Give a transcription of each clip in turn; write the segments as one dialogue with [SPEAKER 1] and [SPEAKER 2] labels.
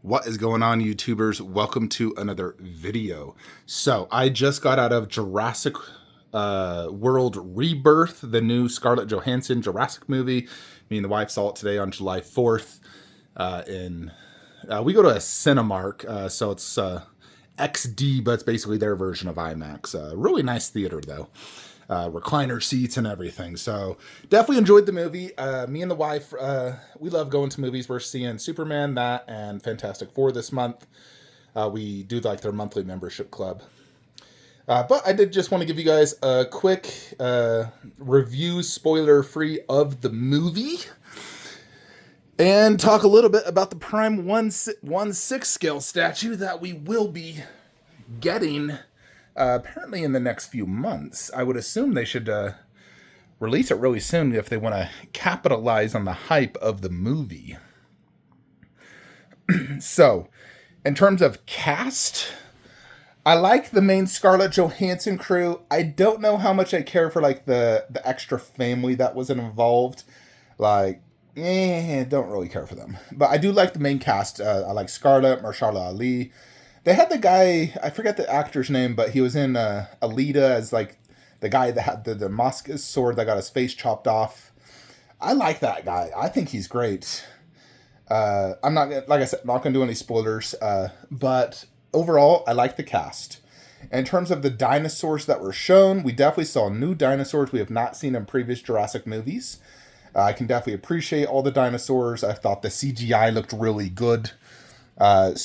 [SPEAKER 1] What is going on, YouTubers? Welcome to another video. So I just got out of Jurassic World Rebirth, the new Scarlett Johansson Jurassic movie. Me and the wife saw it today on July 4th. We go to a Cinemark, so it's XD, but it's basically their version of IMAX. Really nice theater, though. Recliner seats and everything. So definitely enjoyed the movie. Me and the wife, we love going to movies. We're seeing Superman, that, and Fantastic Four this month. We do like their monthly membership club. But I did just want to give you guys a quick review, spoiler-free, of the movie. And talk a little bit about the Prime 1/6 scale statue that we will be getting apparently in the next few months. I would assume they should release it really soon if they want to capitalize on the hype of the movie. So, in terms of cast, I like the main Scarlett Johansson crew. I don't know how much I care for like the extra family that was involved. Don't really care for them. But I do like the main cast. I like Scarlett, Mahershala Ali. They had the guy, I forget the actor's name, but he was in Alita as like the guy that had the Damascus sword that got his face chopped off. I like that guy. I think he's great. I'm not, like I said, not going to do any spoilers. But overall, I like the cast. In terms of the dinosaurs that were shown, we definitely saw new dinosaurs we have not seen in previous Jurassic movies. I can definitely appreciate all the dinosaurs. I thought the CGI looked really good. And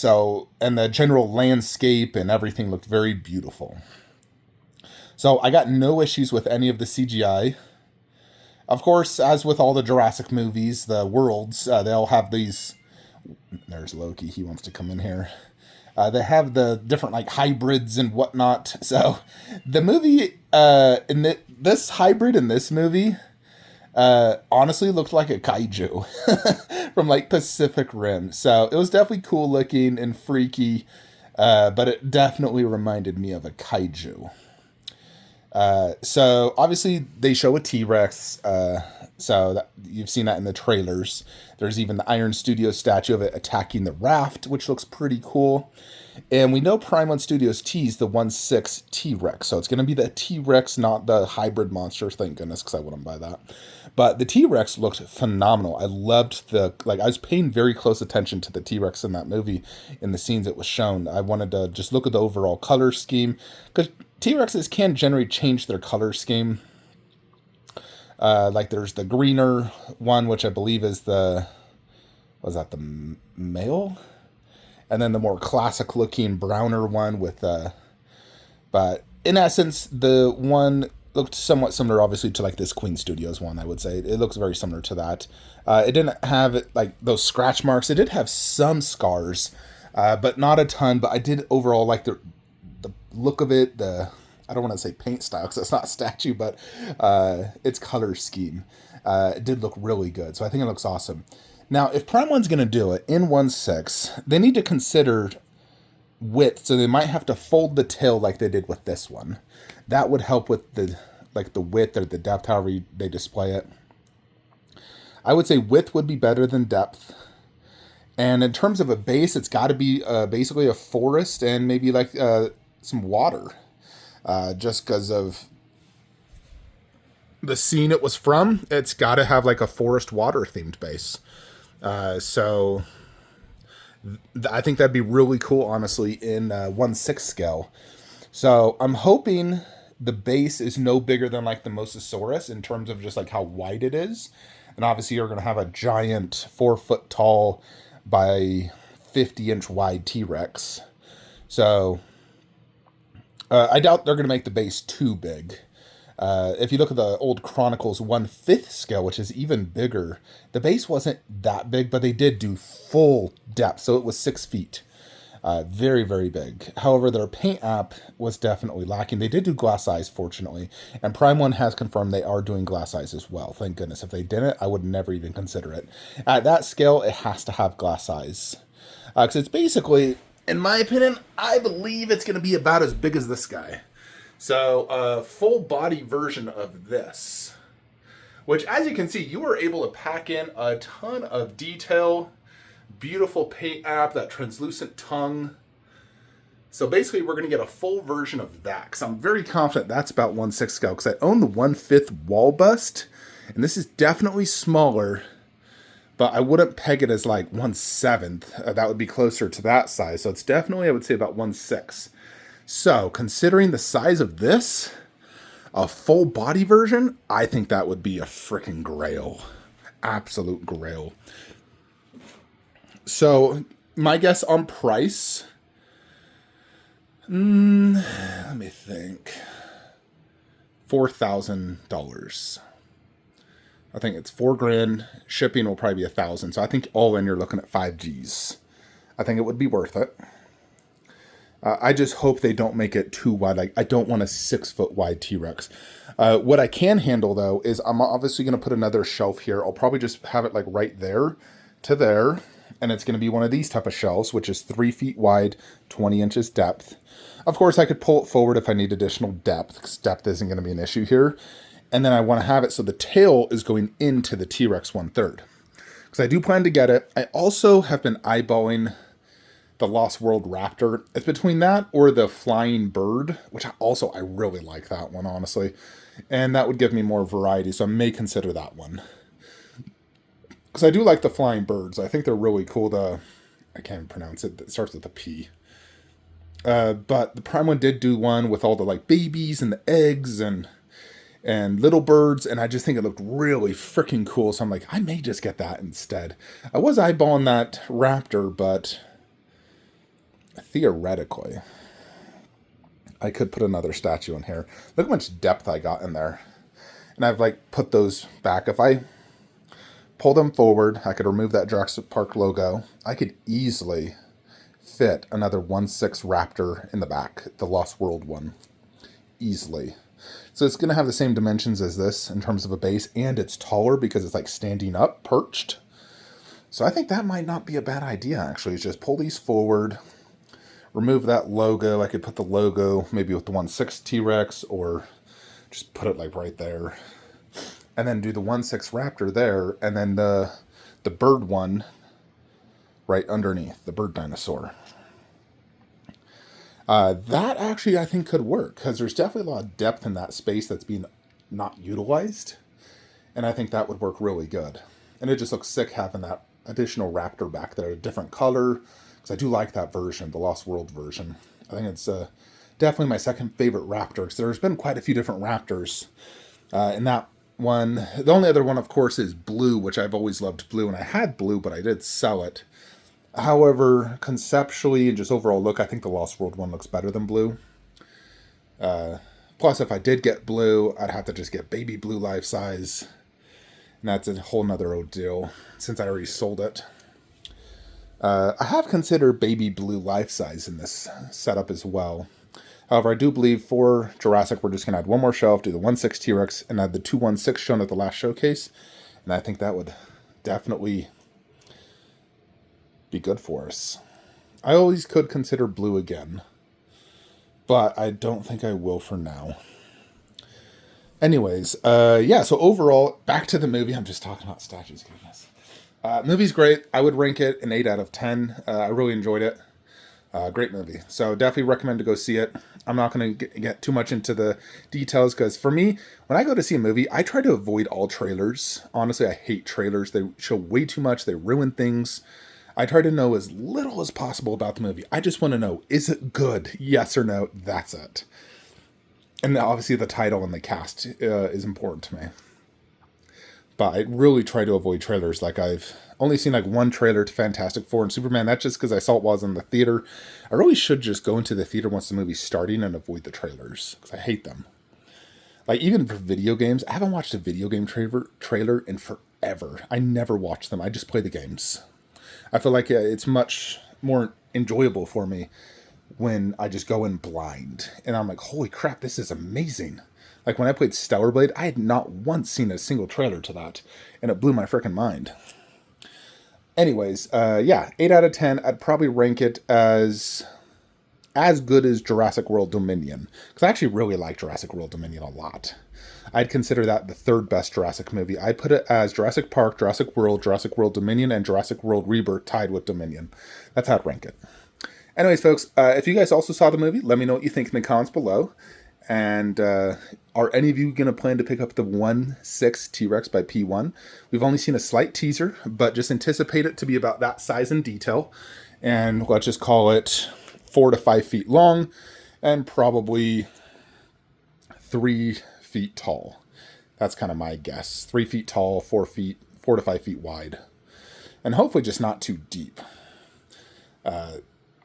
[SPEAKER 1] the general landscape and everything looked very beautiful. So I got no issues with any of the CGI. Of course, as with all the Jurassic movies, the worlds, they all have these... There's Loki, he wants to come in here. They have the different like hybrids and whatnot. So the movie, this hybrid in this movie... honestly looked like a kaiju from like Pacific Rim. So it was definitely cool looking and freaky, but it definitely reminded me of a kaiju. So obviously they show a T-Rex, so that, you've seen that in the trailers. There's even the Iron Studios statue of it attacking the raft, which looks pretty cool. And we know Prime 1 Studios teased the 1/6 T-Rex. So it's going to be the T-Rex, not the hybrid monster. Thank goodness, because I wouldn't buy that. But the T-Rex looked phenomenal. I loved I was paying very close attention to the T-Rex in that movie, in the scenes it was shown. I wanted to just look at the overall color scheme, because T-Rexes can generally change their color scheme. Like there's the greener one, which I believe is the male? And then the more classic looking browner one with, but in essence, the one looked somewhat similar, obviously, to like this Queen Studios one, I would say. It looks very similar to that. It didn't have like those scratch marks. It did have some scars, but not a ton. But I did overall like the look of it, I don't want to say paint style because it's not a statue, but its color scheme. It did look really good. So I think it looks awesome. Now, if Prime 1's going to do it in 1/6, they need to consider width. So they might have to fold the tail like they did with this one. That would help with the width or the depth, however they display it. I would say width would be better than depth. And in terms of a base, it's got to be basically a forest and maybe like some water. Just because of the scene it was from, it's got to have like a forest water themed base. So I think that'd be really cool, honestly, in 1/6 scale. So I'm hoping the base is no bigger than like the Mosasaurus in terms of just like how wide it is. And obviously you're going to have a giant 4-foot tall by 50-inch wide T-Rex. So I doubt they're going to make the base too big. If you look at the old Chronicles 1/5 scale, which is even bigger, the base wasn't that big, but they did do full depth, so it was 6 feet. Very, very big. However, their paint app was definitely lacking. They did do glass eyes, fortunately, and Prime 1 has confirmed they are doing glass eyes as well. Thank goodness. If they didn't, I would never even consider it. At that scale, it has to have glass eyes. Because it's basically, in my opinion, I believe it's going to be about as big as this guy. So a full body version of this, which as you can see, you were able to pack in a ton of detail Beautiful paint app, that translucent tongue. So basically, we're going to get a full version of that, because I'm very confident that's about 1/6 scale, because I own the 1/5 wall bust, and this is definitely smaller, but I wouldn't peg it as like 1/7. That would be closer to that size. So it's definitely, I would say, about 1/6. So considering the size of this, a full body version, I think that would be a freaking grail. Absolute grail. So my guess on price, let me think, $4,000. I think it's $4,000. Shipping will probably be $1,000. So I think all in you're looking at 5 Gs. I think it would be worth it. I just hope they don't make it too wide. Like, I don't want a 6-foot wide T-Rex. What I can handle though is I'm obviously going to put another shelf here. I'll probably just have it like right there to there. And it's going to be one of these type of shelves, which is 3 feet wide, 20 inches depth. Of course, I could pull it forward if I need additional depth, because depth isn't going to be an issue here. And then I want to have it so the tail is going into the T-Rex 1/3. Because I do plan to get it. I also have been eyeballing the Lost World Raptor. It's between that or the Flying Bird, which I really like that one, honestly. And that would give me more variety, so I may consider that one. Because I do like the Flying Birds. I think they're really cool. I can't even pronounce it. It starts with a P. But the Prime one did do one with all the like babies and the eggs and little birds, and I just think it looked really freaking cool. So I'm like, I may just get that instead. I was eyeballing that Raptor, but theoretically, I could put another statue in here. Look how much depth I got in there. And I've like put those back. If I pull them forward, I could remove that Jurassic Park logo. I could easily fit another 1/6 Raptor in the back, the Lost World one. Easily. So it's going to have the same dimensions as this in terms of a base, and it's taller because it's like standing up, perched. So I think that might not be a bad idea, actually. Is just pull these forward, remove that logo. I could put the logo maybe with the 1/6 T-Rex, or just put it like right there. And then do the 1/6 Raptor there, and then the bird one right underneath, the bird dinosaur. That actually I think could work, because there's definitely a lot of depth in that space that's being not utilized. And I think that would work really good. And it just looks sick having that additional Raptor back there, a different color, because I do like that version, the Lost World version. I think it's definitely my second favorite Raptor, because there's been quite a few different Raptors in that one. The only other one, of course, is Blue, which I've always loved Blue, and I had Blue, but I did sell it. However, conceptually and just overall look, I think the Lost World one looks better than Blue. Plus, if I did get Blue, I'd have to just get baby Blue life size. And that's a whole nother ordeal, since I already sold it. I have considered baby Blue life size in this setup as well. However, I do believe for Jurassic, we're just going to add one more shelf, do the 1/6 T-Rex, and add the 2 1/6 shown at the last showcase. And I think that would definitely be good for us. I always could consider Blue again, but I don't think I will for now. Anyways, yeah, so overall, back to the movie. I'm just talking about statues, goodness. Movie's great. I would rank it an 8 out of 10. I really enjoyed it. Great movie. So definitely recommend to go see it. I'm not going to get too much into the details, because for me, when I go to see a movie, I try to avoid all trailers. Honestly, I hate trailers. They show way too much. They ruin things. I try to know as little as possible about the movie. I just want to know, is it good? Yes or no? That's it. And obviously the title and the cast is important to me. But I really try to avoid trailers. Like, I've only seen like one trailer to Fantastic Four and Superman. That's just because I saw it while I was in the theater. I really should just go into the theater once the movie's starting and avoid the trailers, because I hate them. Like, even for video games, I haven't watched a video game trailer in forever. I never watch them. I just play the games. I feel like it's much more enjoyable for me when I just go in blind. And I'm like, holy crap, this is amazing. Like, when I played Stellar Blade, I had not once seen a single trailer to that. And it blew my freaking mind. Anyways, yeah, 8 out of 10. I'd probably rank it as good as Jurassic World Dominion. Because I actually really like Jurassic World Dominion a lot. I'd consider that the third best Jurassic movie. I put it as Jurassic Park, Jurassic World Dominion, and Jurassic World Rebirth tied with Dominion. That's how I'd rank it. Anyways, folks, if you guys also saw the movie, let me know what you think in the comments below. And are any of you going to plan to pick up the 1/6 T-Rex by P1? We've only seen a slight teaser, but just anticipate it to be about that size and detail. And let's just call it 4 to 5 feet long and probably 3 feet tall. That's kind of my guess. 3 feet tall, 4 to 5 feet wide. And hopefully just not too deep.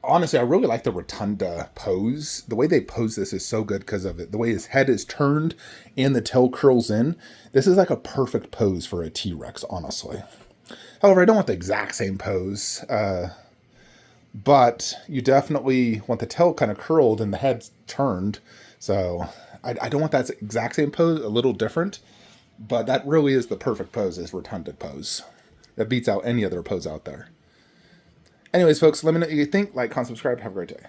[SPEAKER 1] Honestly, I really like the rotunda pose. The way they pose this is so good because of it. The way his head is turned and the tail curls in. This is like a perfect pose for a T-Rex, honestly. However, I don't want the exact same pose. But you definitely want the tail kind of curled and the head turned. So I don't want that exact same pose, a little different. But that really is the perfect pose, is rotunda pose. That beats out any other pose out there. Anyways, folks, let me know what you think. Like, comment, subscribe. Have a great day.